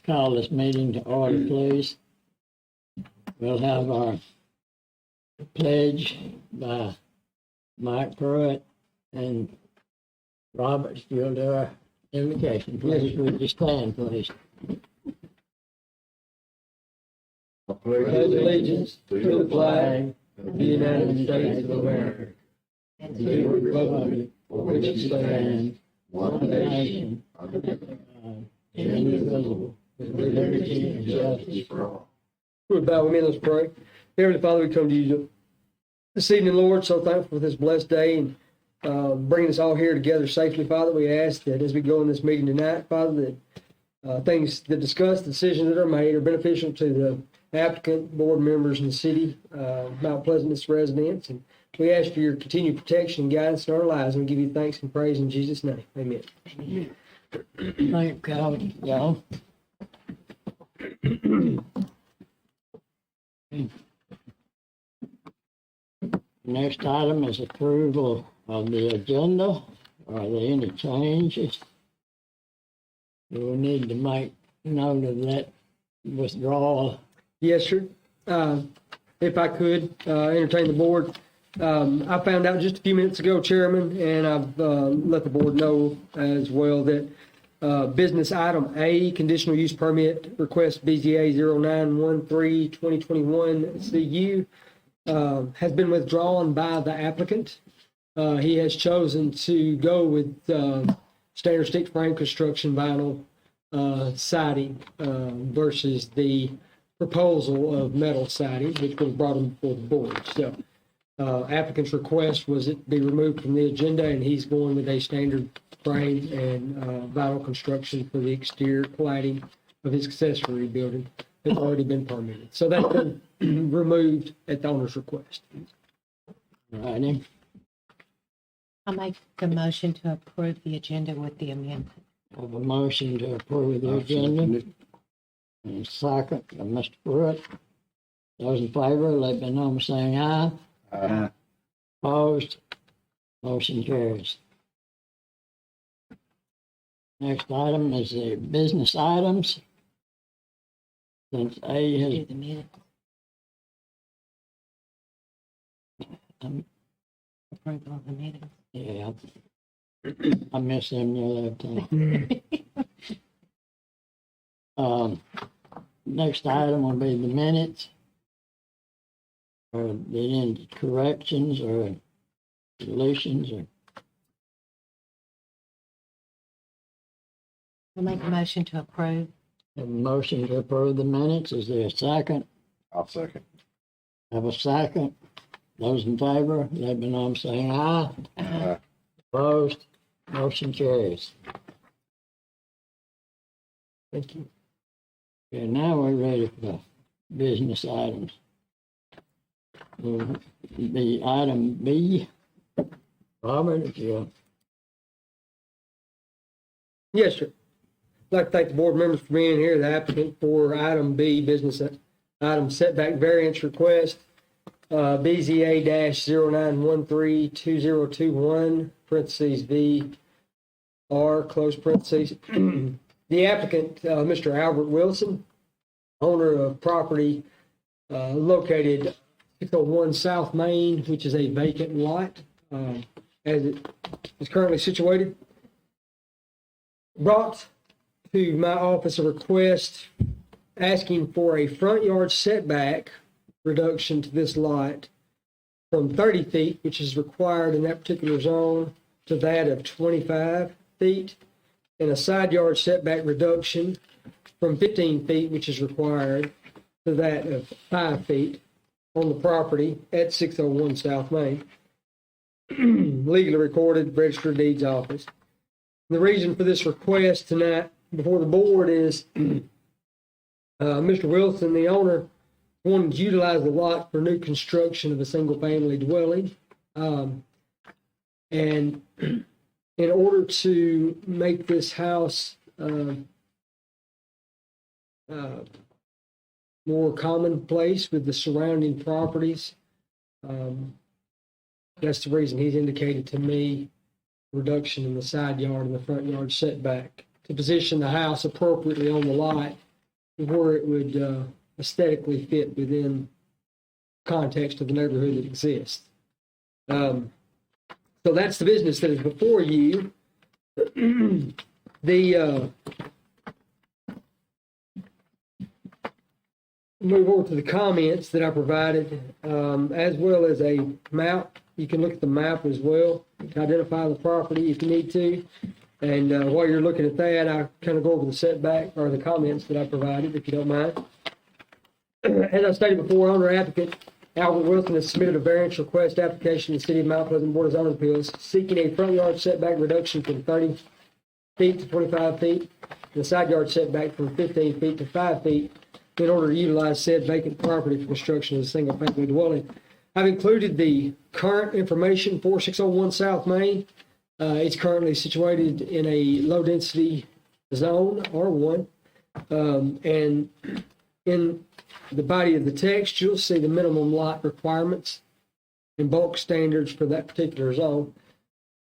call this meeting to order, please. We'll have our pledge by Mike Pruitt and Robert. You'll do our invocation, please. Would you stand, please? I pledge allegiance to the flag of the United States of America and to the republic for which it stands, one nation, under God, indivisible, with liberty and justice for all. We'll bow with me, let's pray. Heavenly Father, we come to you this evening, Lord, so thankful for this blessed day and bringing us all here together safely, Father. We ask that as we go in this meeting tonight, Father, that things that discuss, decisions that are made are beneficial to the applicant, board members, and the city, Mount Pleasant's residents. And we ask for your continued protection and guidance in our lives, and we give you thanks and praise in Jesus' name. Amen. Thank you, Calvin. Y'all. Next item is approval of the agenda. Are there any changes? Do we need to make note of that withdrawal? Yes, sir. If I could entertain the board. I found out just a few minutes ago, Chairman, and I've let the board know as well that business item A, conditional use permit request BZA 0913-2021 CU has been withdrawn by the applicant. He has chosen to go with standard stick frame construction vinyl siding versus the proposal of metal siding, which was brought in before the board. So applicant's request was it be removed from the agenda, and he's going with a standard frame and vinyl construction for the exterior cladding of his accessory building that's already been permitted. So that's been removed at the owner's request. Righty. I'll make the motion to approve the agenda with the amendment. Have a motion to approve the agenda. And a second by Mr. Pruitt. Those in favor, let me know by saying aye. Aye. Opposed? Motion carries. Next item is the business items. Since A Do has, the minutes. Approval of the minutes. yeah, I missed them the other time. Next item will be the minutes. Or the any corrections or deletions or I'll make a motion to approve. have a motion to approve the minutes. Is there a second? I'll second. Have a second. Those in favor, let me know by saying aye. Aye. Opposed? Motion carries. Thank you. Okay, now we're ready for business items. The item B. Robert, if you Yes, sir. I'd like to thank the board members for being here. The applicant for item B, business item setback variance request, BZA-0913-2021, parentheses VR, close parentheses. The applicant, Mr. Albert Wilson, owner of property located 601 South Main, which is a vacant lot as it is currently situated, brought to my office a request asking for a front yard setback reduction to this lot from 30 feet, which is required in that particular zone, to that of 25 feet, and a side yard setback reduction from 15 feet, which is required, to that of 5 feet on the property at 601 South Main. Legally recorded, Register of Deeds office. The reason for this request tonight before the board is Mr. Wilson, the owner, wanted to utilize the lot for new construction of a single-family dwelling. And in order to make this house more commonplace with the surrounding properties, that's the reason he's indicated to me reduction in the side yard and the front yard setback to position the house appropriately on the lot where it would aesthetically fit within context of the neighborhood that exists. So that's the business that is before you. Move over to the comments that I provided, as well as a map. You can look at the map as well to identify the property if you need to. And while you're looking at that, I kind of go over the setback or the comments that I provided, if you don't mind. As I stated before, owner applicant Albert Wilson has submitted a variance request application to the City of Mount Pleasant Board of Zoning Appeals seeking a front yard setback reduction from 30 feet to 25 feet, and a side yard setback from 15 feet to 5 feet in order to utilize said vacant property for construction of a single-family dwelling. I've included the current information, 4601 South Main. It's currently situated in a low-density zone, R1. And in the body of the text, you'll see the minimum lot requirements and bulk standards for that particular zone.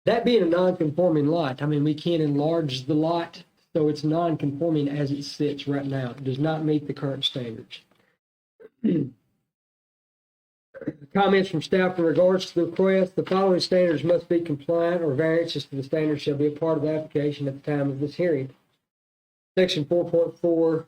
That being a non-conforming lot, I mean, we can't enlarge the lot, so it's non-conforming as it sits right now. It does not meet the current standards. Comments from staff in regards to the request: the following standards must be compliant, or variances to the standards shall be a part of the application at the time of this hearing. Section 4.4,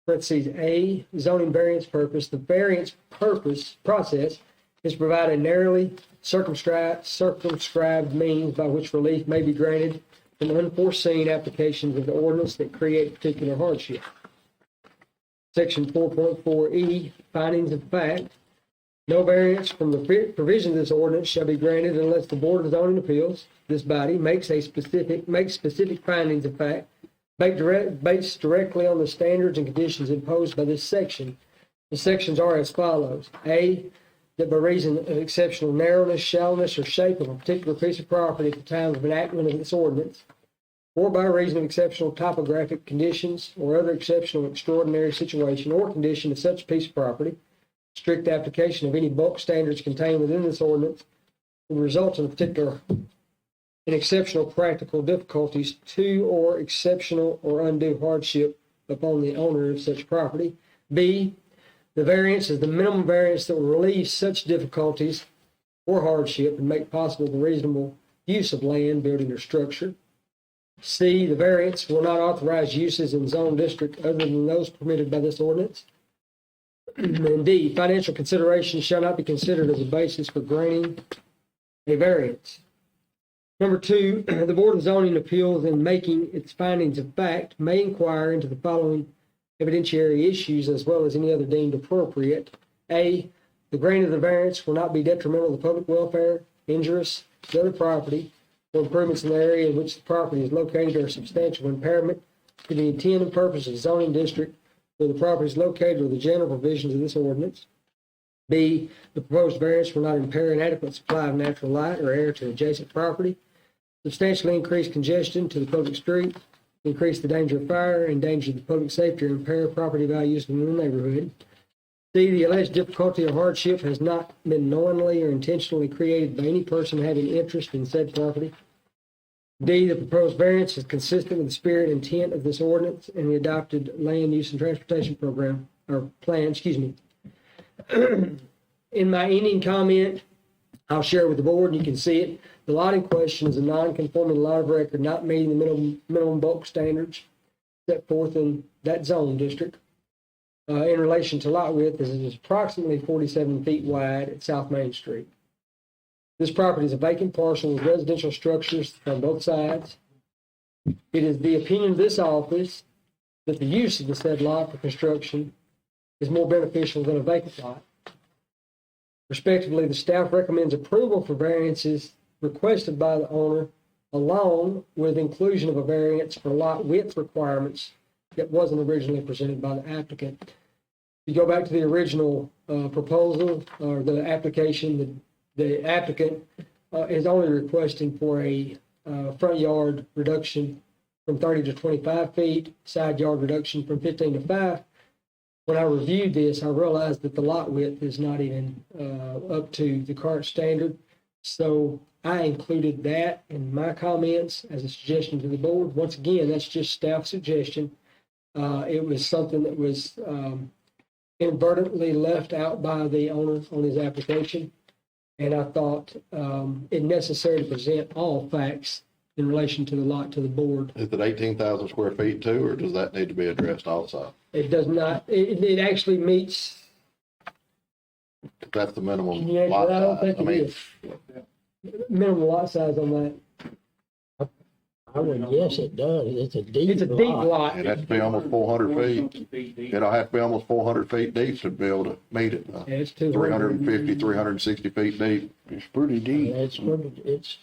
parentheses A, zoning variance purpose. The variance purpose process is to provide a narrowly circumscribed means by which relief may be granted from unforeseen applications of the ordinance that create particular hardship. Section 4.4E, findings of fact. No variance from the provision of this ordinance shall be granted unless the Board of Zoning Appeals, this body, makes specific findings of fact based directly on the standards and conditions imposed by this section. The sections are as follows: A, that by reason of exceptional narrowness, shallowness, or shape of a particular piece of property at the time of enactment of this ordinance, or by reason of exceptional topographic conditions or other exceptional extraordinary situation or condition of such piece of property, strict application of any bulk standards contained within this ordinance will result in exceptional practical difficulties to or exceptional or undue hardship upon the owner of such property. B, the variance is the minimum variance that will relieve such difficulties or hardship and make possible the reasonable use of land, building, or structure. C, the variance will not authorize uses in zone district other than those permitted by this ordinance. And D, financial considerations shall not be considered as a basis for granting a variance. Number 2, the Board of Zoning Appeals, in making its findings of fact, may inquire into the following evidentiary issues as well as any other deemed appropriate. A, the grant of the variance will not be detrimental to the public welfare, injurious to other property, or improvements in the area in which the property is located, or substantial impairment to the intent and purpose of the zoning district where the property is located, or the general provisions of this ordinance. B, the proposed variance will not impair an adequate supply of natural light or air to adjacent property, substantially increase congestion to the public street, increase the danger of fire, endanger the public safety, or impair property values within the neighborhood. C, the alleged difficulty or hardship has not been knowingly or intentionally created by any person having interest in said property. D, the proposed variance is consistent with the spirit and intent of this ordinance and the adopted land use and transportation program, or plan, In my ending comment, I'll share with the board, and you can see it. The lot in question is a non-conforming lot of record, not meeting the minimum bulk standards set forth in that zone district. In relation to lot width, this is approximately 47 feet wide at South Main Street. This property is a vacant parcel with residential structures on both sides. It is the opinion of this office that the use of the said lot for construction is more beneficial than a vacant lot. Respectively, the staff recommends approval for variances requested by the owner, along with inclusion of a variance for lot width requirements that wasn't originally presented by the applicant. If you go back to the original proposal or the application, the applicant is only requesting for a front yard reduction from 30 to 25 feet, side yard reduction from 15 to 5. When I reviewed this, I realized that the lot width is not even up to the current standard. So I included that in my comments as a suggestion to the board. Once again, that's just staff suggestion. It was something that was inadvertently left out by the owner on his application. And I thought it necessary to present all facts in relation to the lot to the board. Is it 18,000 square feet too, or does that need to be addressed also? It does not, it actually meets, That's the minimum yeah, lot I don't size. think it is. Minimum lot size on that. I would guess it does. It's a deep It's a deep lot. It has to be almost 400 feet. It'll have to be almost 400 feet deep to be able to meet it. Yeah, it's 200. 350, 360 feet deep. It's pretty deep. It's pretty, it's,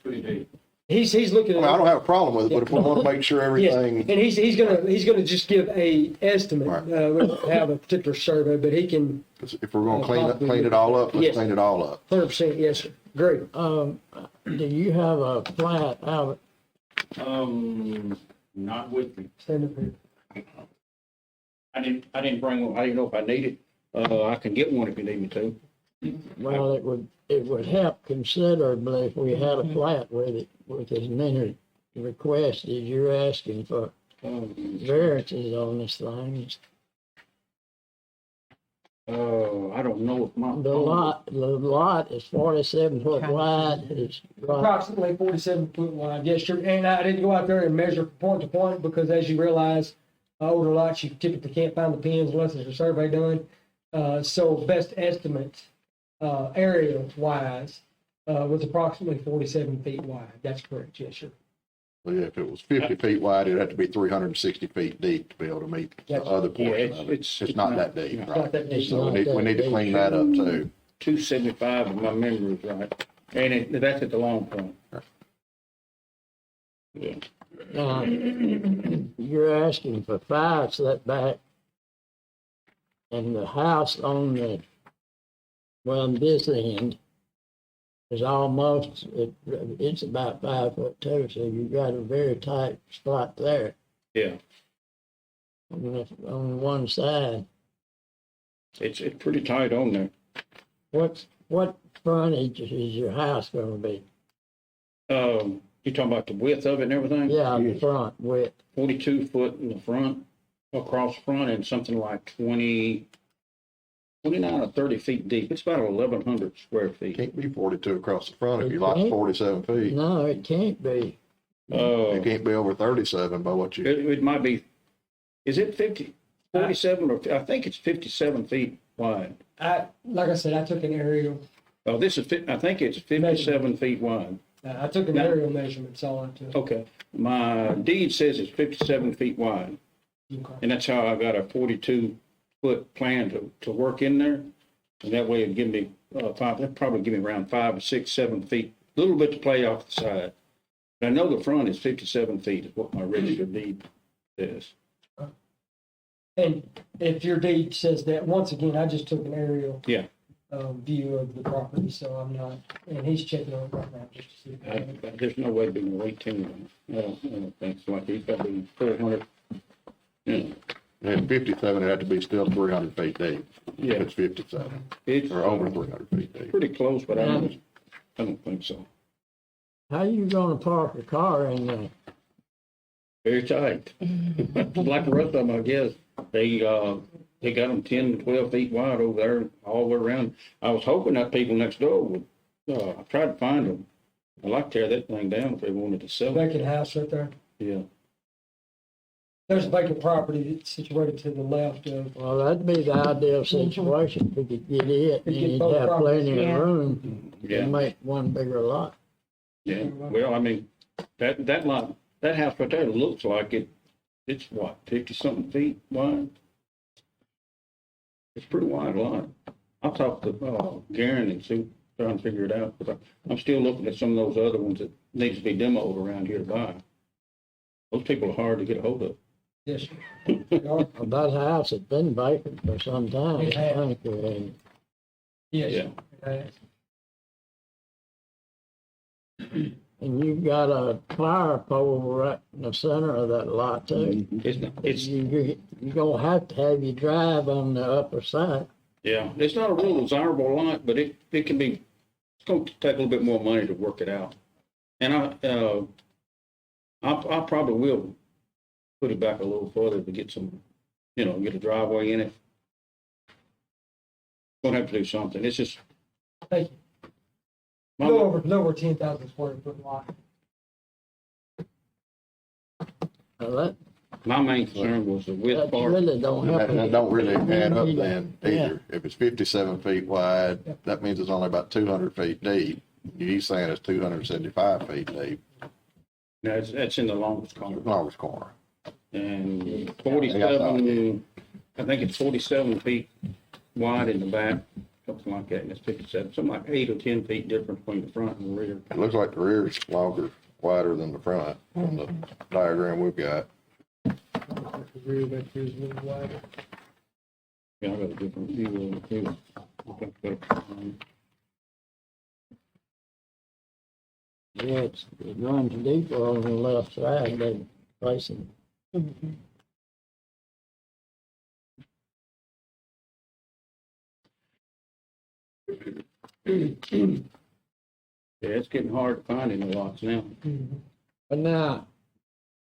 Pretty deep. He's looking I at. mean, I don't have a problem with it, but if we want to make sure Yes, everything, and he's gonna just give a estimate. Right. We don't have a particular survey, but he can if we're going to clean it all up, let's Yes. clean it all up. 100%. Yes, sir. Great. do you have a plat, Albert? Not with me. Stand up here. I didn't bring one. I didn't know if I needed. I can get one if you need me to. Well, it would help considerably if we had a plat with it, with as many requests as you're asking for variances on this thing. I don't know if my. The lot is 47 foot wide. It's right, Approximately 47 foot wide. Yes, sir. And I didn't go out there and measure from point to point because, as you realize, older lots you typically can't find the pins unless there's a survey done. So best estimate area wise was approximately 47 feet wide. That's correct. Yes, sir. So yeah, if it was 50 feet wide, it'd have to be 360 feet deep to be able to meet the Yes. other Yeah, portion of it. It's not that deep, Not right? that deep. So we need to clean that up too. 275 if my memory is right. And that's at the long point. Yeah. now, you're asking for 5 setback, and the house on on this end is almost, it's about 5 foot 2, so you've got a very tight spot there Yeah. on one side. It's pretty tight on there. What frontage is your house gonna be? You talking about the width of it and everything? Yeah, the front width. 42 foot in the front, across front, and something like 29 or 30 feet deep. It's about 1,100 square feet. Can't be 42 across the front if It your lot's can't. 47 feet. No, it can't be. It can't be over 37 by what you, It might be, is it 47 or, I think it's 57 feet wide. Like I said, I took an aerial. Oh, I think it's 57 feet wide. I took an aerial measurement. That's all I took. Okay. My deed says it's 57 feet wide. Okay. And that's how I got a 42-foot plan to work in there. And that way it'd give me that'd probably give me around 5 or 6, 7 feet, a little bit to play off the side. But I know the front is 57 feet is what my registered deed says. And if your deed says that, once again, I just took an aerial Yeah. view of the property, so I'm not, and he's checking on it right now just to see. There's no way to be no 18. I don't think so. Like he's got to be 400. Yeah. and 57, it'd have to be still 300 feet deep. Yeah. If it's 57, It's or over 300 feet deep. pretty close, but I don't think so. How you gonna park a car in there? Very tight. Like the rest of them, I guess. They got them 10 to 12 feet wide over there, all the way around. I was hoping that people next door would, I tried to find them. I'd like to tear that thing down if they wanted to sell it. Vacant house right there. Yeah. There's a vacant property that's situated to the left of, Well, that'd be the ideal situation. If we could get it, and Get you'd both have properties. plenty Yeah. of room to Yeah. make one bigger lot. Yeah. Well, I mean, that lot, that house right there looks like it's what, 50 something feet wide? It's a pretty wide lot. I'll talk to Garen and see, trying to figure it out. But I'm still looking at some of those other ones that needs to be demoed around here to buy. Those people are hard to get a hold of. yes, sir. Well, that house has been vacant for some time, It has. I think, and Yes. Yeah. and you've got a fire pole right in the center of that lot too. It's You're gonna have to have your drive on the upper side. yeah, it's not a real desirable lot, but it can be. It's going to take a little bit more money to work it out, and I probably will put it back a little further to get some, get a driveway in it. Gonna have to do something. It's just, Thank you. my- No over 10,000 square foot lot. Well, that, my main concern was the width that part. really don't help. That don't really add up then Yeah. either. If it's 57 feet wide, that means it's only about 200 feet deep. He's saying it's 275 feet deep, No, that's in the longest corner. longest corner. And 47, I think it's 47 feet wide in the back, something like that, and it's 57, something like 8 or 10 feet difference between the front and the rear. It looks like the rear's longer, wider than the front on the diagram we've got. The rear back here is a little wider. Yeah, I got a different view of it too. Yeah, it runs deeper on the left side than facing. Mhm. Yeah, it's getting hard to find any lots now. But now,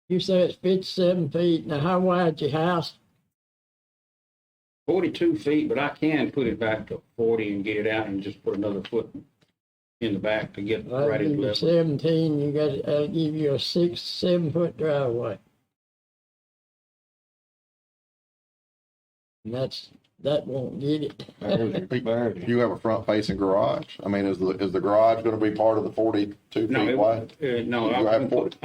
you say it's 57 feet. Now, how wide's your house? 42 feet, but I can put it back to 40 and get it out and just put another foot in the back to get That'll right give at you level. 17, you got, that'll give you a 6-7 foot driveway. And that won't get it. You have a front facing garage? I mean, is the garage gonna be part of the 42 No, feet wide? no, I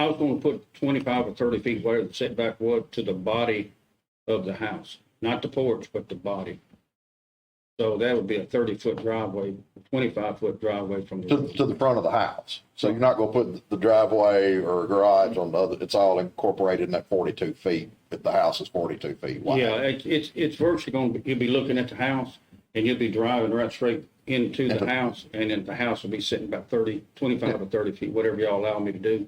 was gonna put 25 or 30 feet where the setback was to the body of the house, not the porch, but the body. So that would be a 30-foot driveway, 25-foot driveway from the To the front of the house. So you're not gonna put the driveway or garage on the other, it's all incorporated in that 42 feet, if the house is 42 feet wide. Yeah, it's virtually going to be, you'll be looking at the house and you'll be driving right straight into the house, and then the house will be sitting about 25 or 30 feet, whatever y'all allow me to do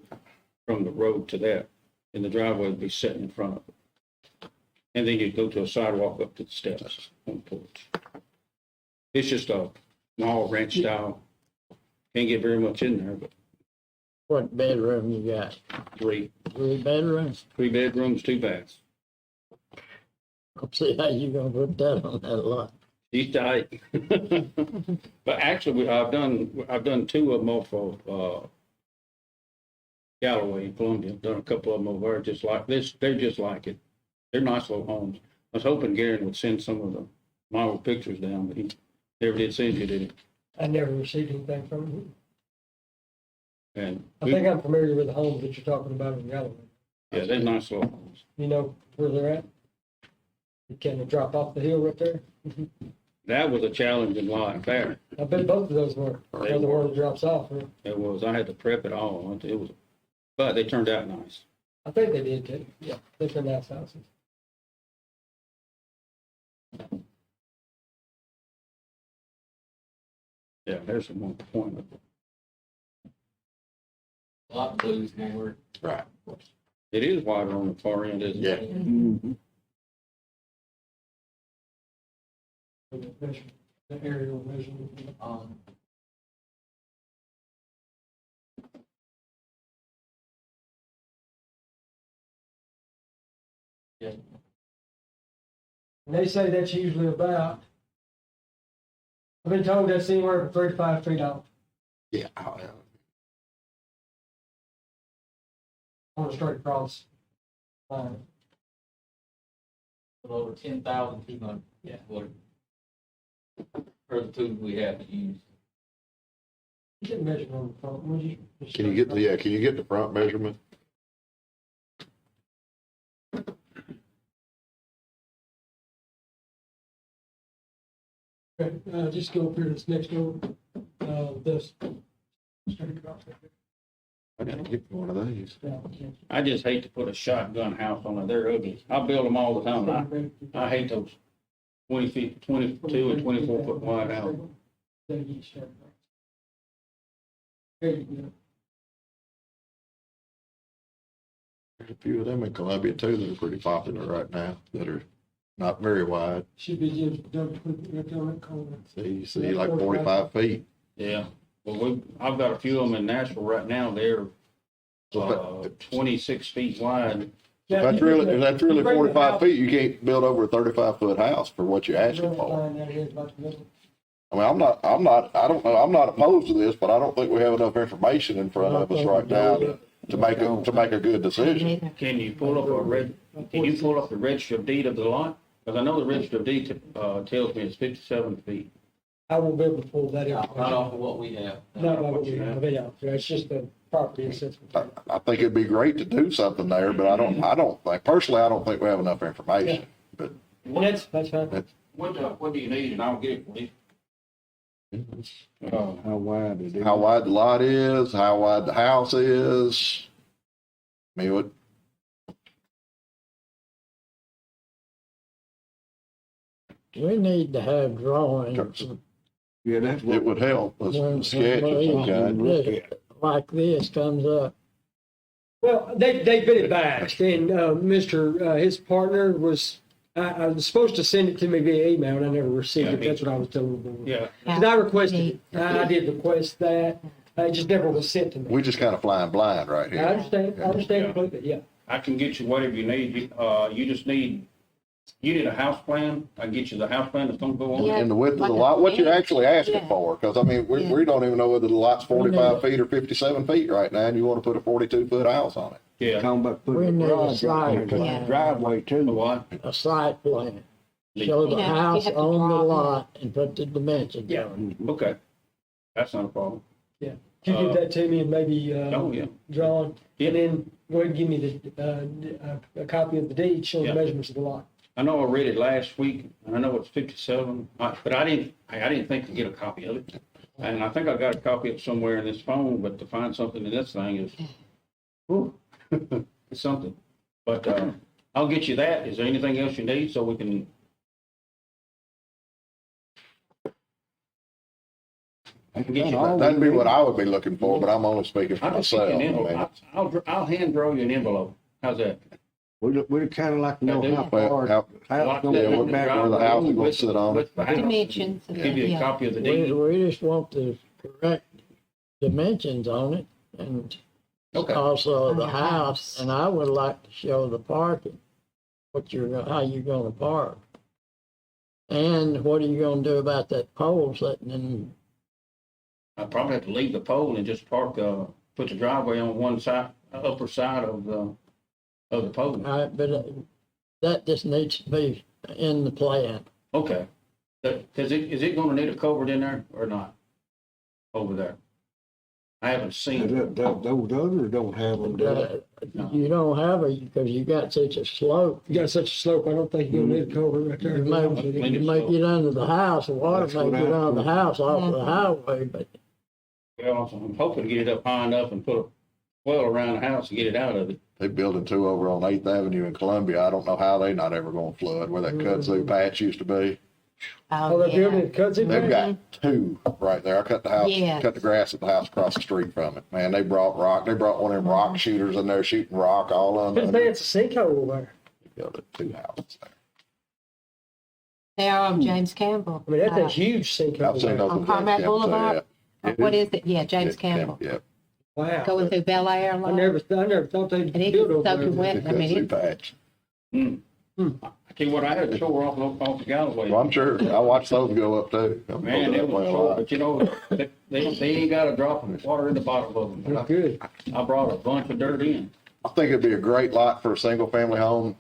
from the road to that. And the driveway will be sitting in front of it. And then you go to a sidewalk up to the steps on the porch. It's just a small ranch style. Can't get very much in there, but What bedroom you got? 3 bedrooms? bedrooms, 2 baths. I'll see how you gonna put that on that lot. He's tight. But actually, I've done 2 of them off of Galloway in Columbia. I've done a couple of them over there just like this. They're just like it. They're nice little homes. I was hoping Gary would send some of the model pictures down, but he never did send you, did he? I never received anything from him. And I think I'm familiar with the homes that you're talking about in Galloway. yeah, they're nice little homes. You know where they're at? You can drop off the hill right there. That was a challenging lot there. I bet both of those were. They The were. one that drops off. Huh? It was. I had to prep it all. It was, but they turned out nice. I think they did too. Yeah, they're nice houses. Yeah, there's some more point. Lot blues more. Right. It is wider on the far end, isn't Yeah. it? The aerial measurement. Yeah. And they say that's usually about, I've been told that's anywhere from 3 to 5 feet off Yeah. on a straight across line. A little over 10,200. Yeah. What? For the tools we have to use. You didn't measure on the front, would you? Can you get the front measurement? Okay, just go up here to this next door, this. Straight across right there. I gotta get one of these. Yeah, okay. I just hate to put a shotgun house on it. They're ugly. I build them all the time. I hate those 20 feet, 22 and 24 foot wide houses. There you start. There you go. There's a few of them in Columbia too that are pretty popular right now, that are not very wide. Should be just double click it right there on that corner. You see like 45 feet. Yeah. Well, I've got a few of them in Nashville right now. They're 26 feet wide Now, If that's really you bring the 45 house- feet, you can't build over a 35-foot house for what you're asking for. Line down here is about the middle. I mean, I don't know, I'm not opposed to this, but I don't think we have enough information in front of us right now to make a good decision. Neither. Can you pull up the register of deed of the lot? Because I know the register of deed, tells me it's 57 feet. I won't be able to pull that out. Not off of what we have. Not by what we have, yeah, it's just the property assessment. I think it'd be great to do something there, but I don't think, personally, I don't think we have enough information. But That's fine. What do you need, and I'll get it for you. How wide is it? how wide the lot is, how wide the house is. I mean, what, We need to have drawings. Yeah, that's it what, would help, a when sketch of some kind. this- Like this comes up. Well, they've been advised, and his partner was, I was supposed to send it to me via email, and I never received it. That's what I was telling them. Yeah, Because I requested, I did request that, it just never was sent to me. We just kind of flying blind right I here. understand completely, yeah. I can get you whatever you need. You need a house plan. I can get you the house plan that's gonna go on. Yeah. And the width of the lot, what you're actually asking for, because I mean, we don't even know whether the lot's 45 feet or 57 feet right now, and you want to put a 42-foot house on it. Yeah. talking about We putting need a a garage out there, side 'cause plan. the driveway A too. what? A site plan. Show You the know, you house have to on the draw it. lot and put the dimensions Yeah. on Okay. That's not a problem. If you give that to me and maybe, Oh, yeah. John, Yeah. and then go ahead and give me a copy of the deed showing the Yeah. measurements of the lot. I know I read it last week, and I know it's 57, but I didn't think to get a copy of it. And I think I got a copy of it somewhere in this phone, but to find something in this thing is, whew, it's something. But, I'll get you that. Is there anything else you need so we can? I can get you. That'd be what I would be looking for, but I'm only speaking for I'll just get myself. you I an mean, envelope. I'll hand draw you an envelope. How's that? We'd kind of like to know how Well, far how- the house gonna yeah, be what- back where on the house is gonna With- sit on it. with the house. Dimensions. of Give you a yeah. copy of the We deed. just want the correct dimensions on it and Okay. also On the the house. house. And I would like to show the parking, how you're gonna park. And what are you gonna do about that pole sitting in? I probably have to leave the pole and just park, put the driveway on one side, upper side of the pole. But that just needs to be in the plan. Okay. Is it gonna need a culvert in there or not? Over there? I haven't seen it. Those others don't have them, do they? You don't have it because you got such a slope. You got such a slope, I don't think you're gonna need a culvert right there. You may get under the house, the water That's may what get I under the thought. house off of the highway, but Well, I'm hoping to get it up high enough and put a well around the house to get it out of it. They building two over on 8th Avenue in Columbia. I don't know how they not ever gonna flood where that kudzu patch used to be. Oh, they're building it, cuts it They've back? got two right there. I cut the house, Yes. cut the grass at the house across the street from it. Man, they brought one of them rock shooters in there shooting rock all I under. think it's a sinkhole there. They built two houses there. They are on James Campbell. I mean, that's a huge sinkhole I've seen there. those. On with Carmack James Campbell, Boulevard? yeah. What is it? Yeah, James Yeah, Campbell. Yeah. Wow. Going through Bel Air. I never thought they'd And it build gets over soaking there. wet. I mean, Kudzu it- patch. I tell you what, I had to shore off the Galloway. Well, I'm sure. I watched those go up too. I'm Man, going it that way was a short, lot. but you know, they ain't got a drop of water in the bottom of them. That's good. I brought a bunch of dirt in. I think it'd be a great lot for a single family home.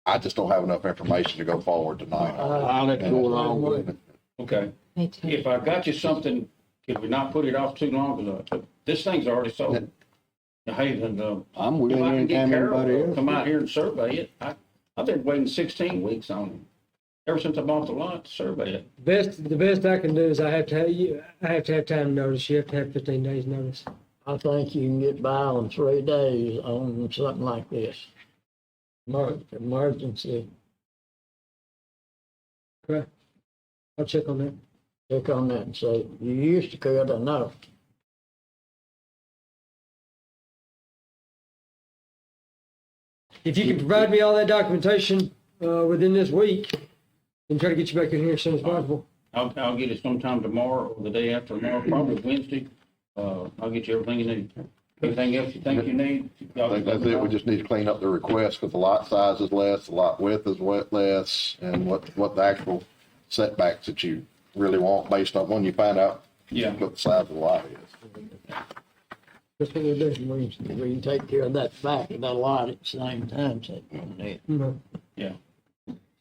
I just don't have enough information to go forward tonight. I'll let you go along with it. Okay. Me too. If I got you something, could we not put it off too long? 'Cause, this thing's already sold. Hey, and, I'm if willing I can get anytime Carol anybody to else. come out here and survey it, I've been waiting 16 weeks on it. Ever since I bought the lot to survey it. The best I can do is I have to have time notice. You have to have 15 days notice. I think you can get by on 3 days on something like this. Emergency, Okay. I'll check on that. look on that and say, you used to could, I know. If you can provide me all that documentation, within this week, and try to get you back in here as soon as possible. I'll get it sometime tomorrow or the day after tomorrow, probably Wednesday. I'll get you everything you need. Anything else you think you need? I think that's it. We just need to clean up the request because the lot size is less, the lot width is less, and what the actual setbacks that you really want based on when you find out Yeah. what the size of the lot is. That's what we're doing. We can take care of that back of that lot at the same time, so Yeah.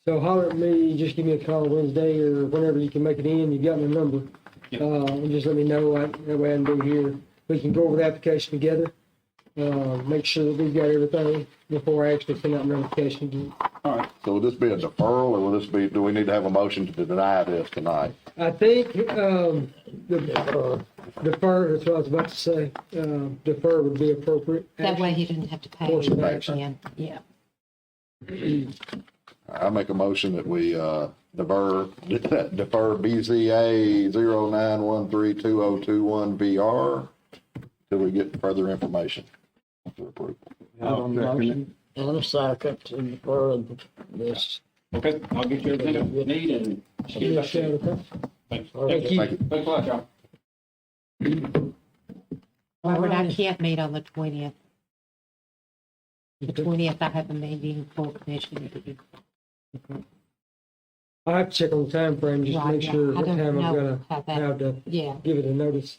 So holler at me, just give me a call Wednesday or whenever you can make it in. You've got my number. Yeah. And just let me know. That way I can be here. We can go over the application together. Make sure that we've got everything before I actually send out notification. All right. So will this be a deferral or will this be, do we need to have a motion to deny this tonight? I think the defer, that's what I was about to say. Defer would be appropriate. That way he didn't have to pay Course of it action. again. Yeah. I make a motion that we, defer BZA 09132021VR till we get further information for approval. have a motion and a second to defer this. Okay, I'll get you everything you need and get it back to you. Thanks. Thank you. Thank you. Thanks a lot, y'all. Robert, I Alright. can't meet on the 20th. The 20th, I have a meeting for commission. I have to check on the time frame just to Right, make yeah. sure I what don't time I'm know gonna how that- have to Yeah. give it a notice.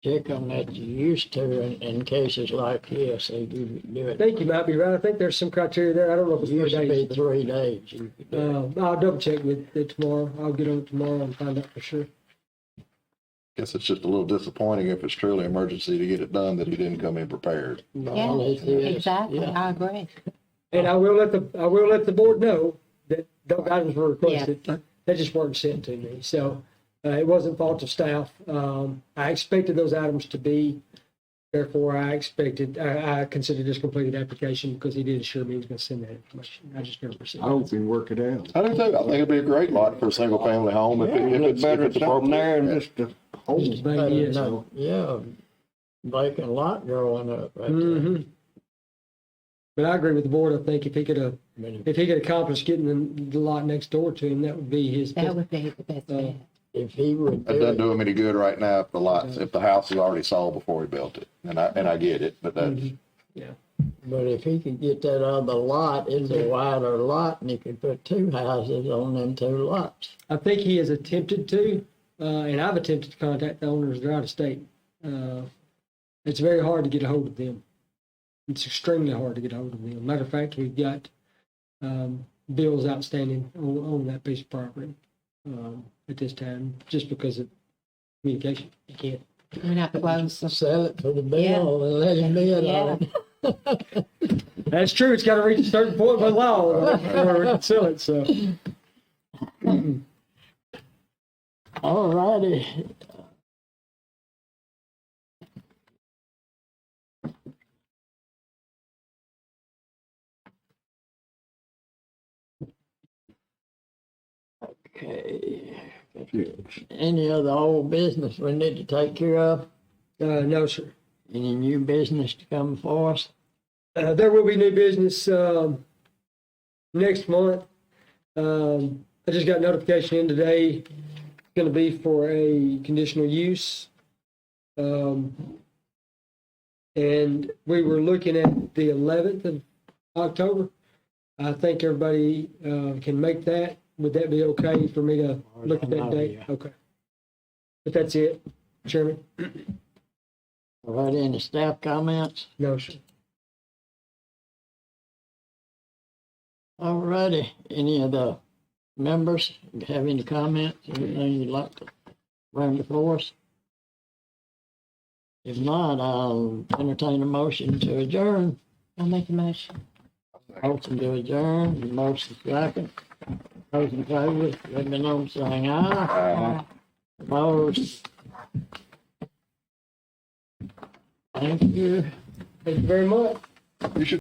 Check on that you used to in cases like this, they do I it. think you might be right. I think there's some criteria there. I don't know if it's 3 Used to be days. 3 days. You could do it. I'll double check with it tomorrow. I'll get on it tomorrow and find out for sure. Guess it's just a little disappointing if it's truly emergency to get it done that he didn't come in prepared. Well, it Yeah, is, exactly. yeah. I agree. And I will let the board know that those items were requested. They just weren't sent to me. So it wasn't fault of staff. I expected those items to be. Therefore, I considered this completed application because he did assure me he was going to send that information. I just never received I it. hope you work it out. I do too. I think it'd be a great lot for a single family home if it's Better than something there appropriate. and just a hole. Just Better about yes. know. Yeah, vacant lot growing up right there. Mhm. But I agree with the board. I think if he could But if he could accomplish getting the lot next door to him, that would be his. That would be the best bet. if he would It do doesn't it, do him any good right now if the house is already sold before he built it. And I get it, but that's, but if he could get that other lot, it's a wider lot, and he could put 2 houses on them 2 lots. I think he has attempted to, and I've attempted to contact the owners. They're out of state. It's very hard to get a hold of them. It's extremely hard to get a hold of them. Matter of fact, we've got bills outstanding on that piece of property at this time, just because of communication. You can't. We're not close. Sell it for the bill and let him bid on it. That's true. It's got to reach a certain point by law before we can sell it. So. All righty. Okay. Any other old business we need to take care of? No, sir. Any new business to come for us? There will be new business next month. I just got notification in today. It's going to be for a conditional use. And we were looking at the 11th of October. I think everybody can make that. Would that be okay for me to look at that date? Okay. But that's it, Chairman. All right, any staff comments? No, sir. All righty, any of the members have any comments, anything you'd like to bring before us? If not, I'll entertain a motion to adjourn. I'll make a motion. Motion to adjourn, motion second. Those in favor, let me know, saying aye. Opposed? Thank you. Thank you very much. you should